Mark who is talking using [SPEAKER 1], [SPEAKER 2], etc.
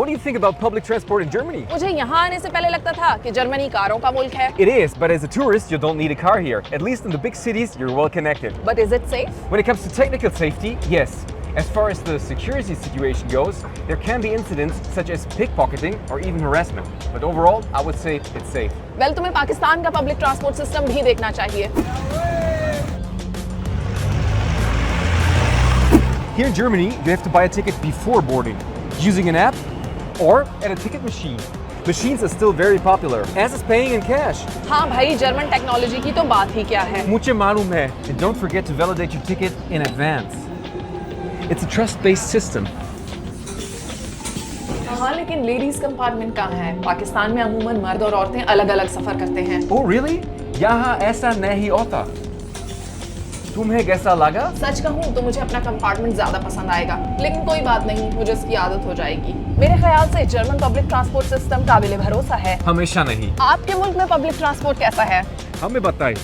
[SPEAKER 1] what do you think about public transport in Germany?
[SPEAKER 2] मुझे यहाँ आने से पहले लगता था कि जर्मनी कारों का मुल्क है।
[SPEAKER 1] It is, but as a tourist, you don't need a car here. At least in the big cities, you're well connected.
[SPEAKER 2] But is it safe?
[SPEAKER 1] When it comes to technical safety, yes. As far as the security situation goes, there can be incidents such as pickpocketing or even harassment. But overall, I would say it's safe.
[SPEAKER 2] Well, तुम्हें पाकिस्तान का public transport system भी देखना चाहिए।
[SPEAKER 1] Here in Germany, you have to buy a ticket before boarding, using an app or at a ticket machine. Machines are still very popular, as is paying in cash.
[SPEAKER 2] हाँ भाई, German technology की तो बात ही क्या है।
[SPEAKER 1] मुझे मालूम है. And don't forget to validate your ticket in advance. It's a trust-based system.
[SPEAKER 2] हाँ, लेकिन लेडीज कंपार्टमेंट कहाँ है? पाकिस्तान में अमूमन मर्द और औरतें अलग-अलग सफर करते हैं।
[SPEAKER 1] Oh really? यहाँ ऐसा नहीं होता. तुम्हें कैसा लगा?
[SPEAKER 2] सच कहूँ तो मुझे अपना कंपार्टमेंट ज्यादा पसंद आएगा, लेकिन कोई बात नहीं, मुझे इसकी आदत हो जाएगी। मेरे ख्याल से जर्मन पब्लिक ट्रांसपोर्ट सिस्टम काबिले भरोसा है।
[SPEAKER 1] हमेशा नहीं.
[SPEAKER 2] आपके मुल्क में पब्लिक ट्रांसपोर्ट कैसा है?
[SPEAKER 1] हमें बताइए.